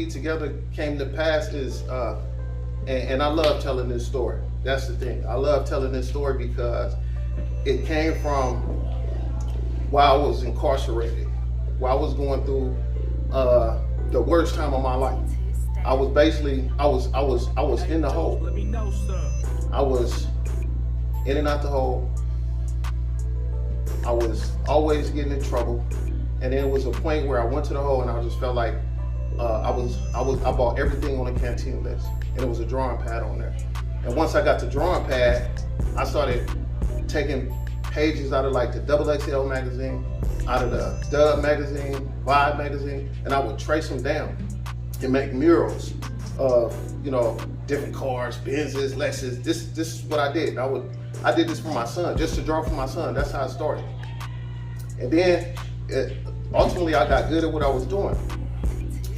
We Eat Together came to pass is, and I love telling this story. That's the thing. I love telling this story because it came from while I was incarcerated, while I was going through the worst time of my life. I was basically, I was in the hole. I was in and out the hole. I was always getting in trouble. And then it was a point where I went to the hole and I just felt like I bought everything on the canteen list. And it was a drawing pad on there. And once I got the drawing pad, I started taking pages out of like the XXL magazine, out of the Dub magazine, Vibe magazine, and I would trace them down and make murals of, you know, different cars, Benzes, Lexus. This is what I did. I did this for my son, just to draw for my son. That's how it started. And then ultimately I got good at what I was doing.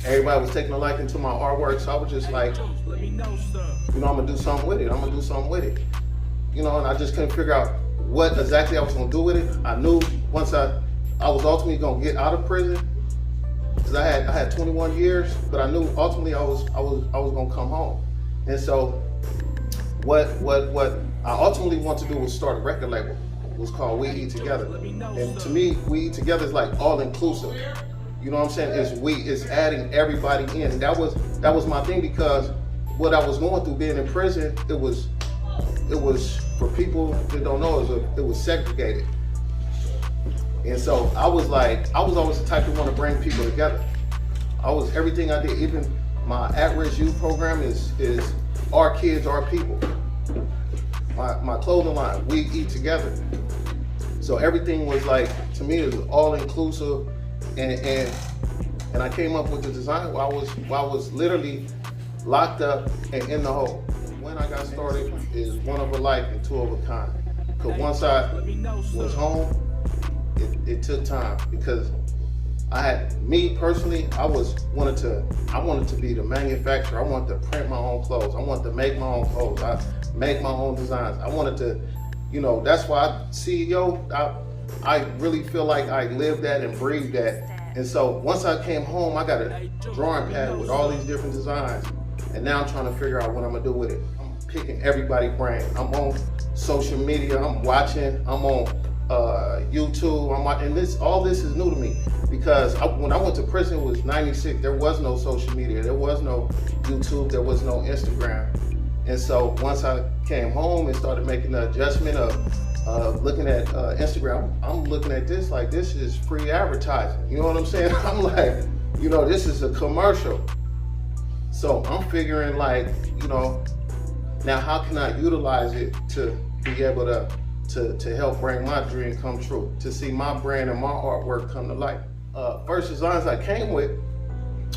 Everybody was taking a liking to my artwork, so I was just like, you know, I'm gonna do something with it. You know, and I just couldn't figure out what exactly I was gonna do with it. I knew once I was ultimately gonna get out of prison, because I had 21 years, but I knew ultimately I was gonna come home. And so what I ultimately wanted to do was start a record label. It was called We Eat Together. And to me, We Eat Together is like all inclusive. You know what I'm saying? It's adding everybody in. And that was my thing, because what I was going through being in prison, it was for people that don't know, it was segregated. And so I was always the type to want to bring people together. Everything I did, even my at-risk youth program is our kids, our people. My clothing line, We Eat Together. So everything was like, to me, it was all inclusive, and I came up with the design while I was literally locked up and in the hole. When I got started is one of a like and two of a kind. Because once I was home, it took time, because me personally, I wanted to be the manufacturer. I wanted to print my own clothes. I wanted to make my own clothes. I make my own designs. I wanted to, you know, that's why CEO, I really feel like I lived that and breathed that. And so once I came home, I got a drawing pad with all these different designs. And now I'm trying to figure out what I'm gonna do with it. I'm picking everybody's brain. I'm on social media, I'm watching, I'm on YouTube, I'm watching, and all this is new to me, because when I went to prison, it was 96, there was no social media, there was no YouTube, there was no Instagram. And so once I came home and started making the adjustment of looking at Instagram, I'm looking at this like this is free advertising. You know what I'm saying? I'm like, you know, this is a commercial. So I'm figuring like, you know, now how can I utilize it to be able to help bring my dream come true, to see my brand and my artwork come to life. First designs I came with,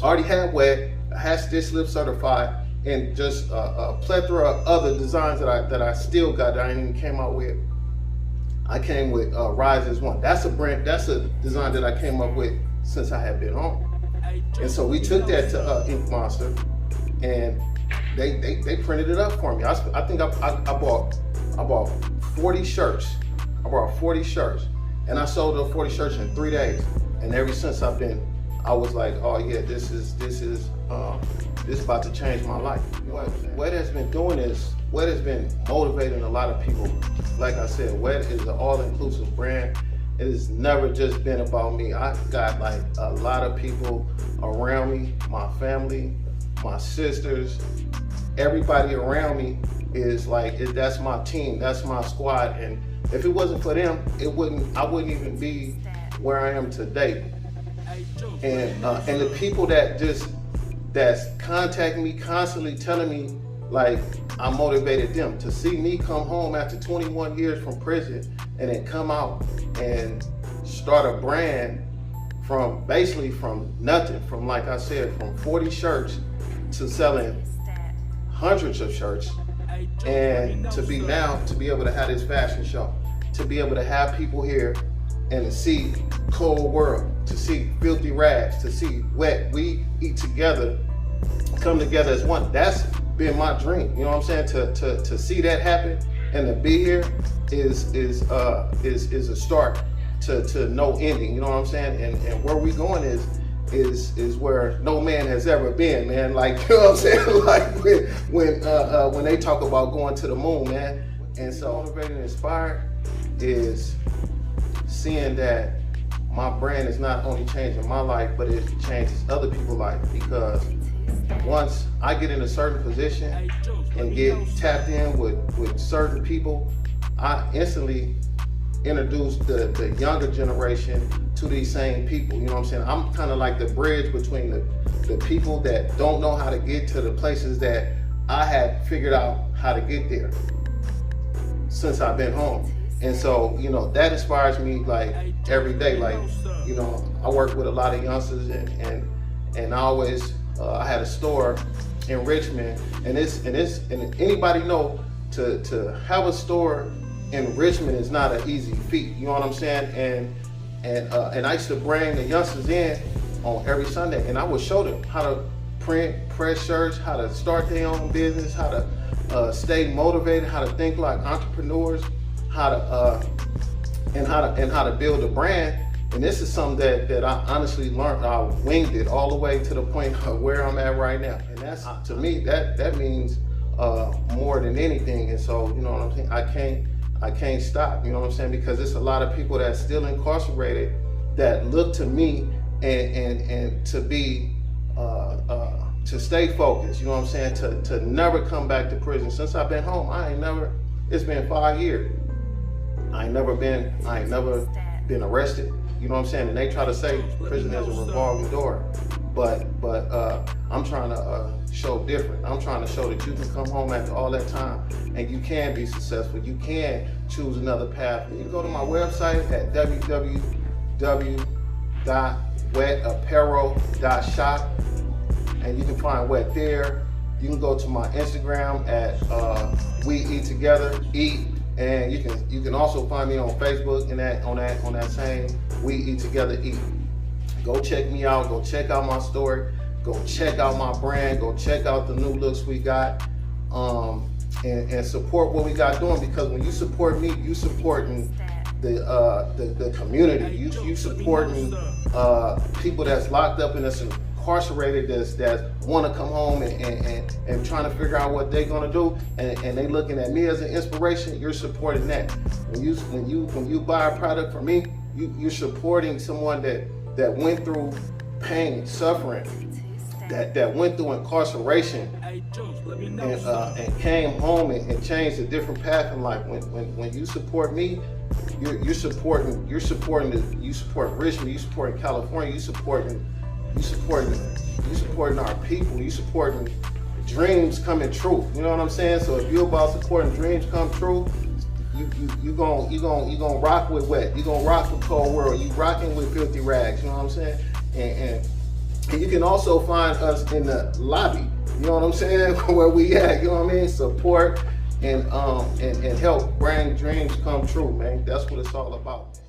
I already had WET, I had Stitch Slip certified, and just a plethora of other designs that I still got that I ain't even came out with. I came with Rise as One. That's a design that I came up with since I had been home. And so we took that to Ink Monster, and they printed it up for me. I think I bought 40 shirts. I bought 40 shirts, and I sold those 40 shirts in 3 days. And ever since I was like, oh yeah, this is about to change my life. What has been doing is, WET has been motivating a lot of people. Like I said, WET is an all-inclusive brand. It has never just been about me. I got like a lot of people around me, my family, my sisters, everybody around me is like, that's my team, that's my squad. And if it wasn't for them, I wouldn't even be where I am today. And the people that's contacting me constantly, telling me like I motivated them to see me come home after 21 years from prison and then come out and start a brand from nothing, from, like I said, from 40 shirts to selling hundreds of shirts, and to be able to have this fashion show, to be able to have people here and to see Cold World, to see Filthy Rags, to see WET, We Eat Together, come together as one. That's been my dream. You know what I'm saying? To see that happen and to be here is a start to no ending. You know what I'm saying? And where we going is is where no man has ever been, man. Like, you know what I'm saying? Like when they talk about going to the moon, man. And so motivated and inspired is seeing that my brand is not only changing my life, but it changes other people's life. Because once I get in a certain position and get tapped in with certain people, I instantly introduce the younger generation to these same people. You know what I'm saying? I'm kind of like the bridge between the people that don't know how to get to the places that I had figured out how to get there since I've been home. And so, you know, that inspires me like every day. Like, you know, I work with a lot of youngsters and I always, I had a store in Richmond, and anybody know to have a store in Richmond is not an easy feat. You know what I'm saying? And I used to bring the youngsters in on every Sunday, and I would show them how to print, press shirts, how to start their own business, how to stay motivated, how to think like entrepreneurs, how to build a brand. And this is something that I honestly learned. I winged it all the way to the point of where I'm at right now. And that's, to me, that means more than anything. And so, you know what I'm saying? I can't stop, you know what I'm saying? Because there's a lot of people that's still incarcerated that look to me and to be, to stay focused, you know what I'm saying? To never come back to prison. Since I've been home, it's been 5 years. I ain't never been arrested, you know what I'm saying? And they try to say prison is a revolving door. But I'm trying to show different. I'm trying to show that you can come home after all that time and you can be successful. You can choose another path. You can go to my website at www.wetapparel.shop and you can find Wet there. You can go to my Instagram at We Eat Together Eat, and you can also find me on Facebook and on that same We Eat Together Eat. Go check me out. Go check out my store. Go check out my brand. Go check out the new looks we got, and support what we got doing. Because when you support me, you supporting the community. You supporting people that's locked up and that's incarcerated, that want to come home and trying to figure out what they're gonna do, and they looking at me as an inspiration. You're supporting that. When you buy a product from me, you're supporting someone that went through pain, suffering, that went through incarceration, and came home and changed a different path in life. When you support me, you support Richmond, you supporting California, you supporting our people, you supporting dreams coming true. You know what I'm saying? So if you're about supporting dreams come true, you gonna rock with Wet. You gonna rock with Cold World. You rocking with Filthy Rags. You know what I'm saying? And you can also find us in the lobby. You know what I'm saying? Where we at? You know what I mean? Support and help bring dreams come true, man. That's what it's all about.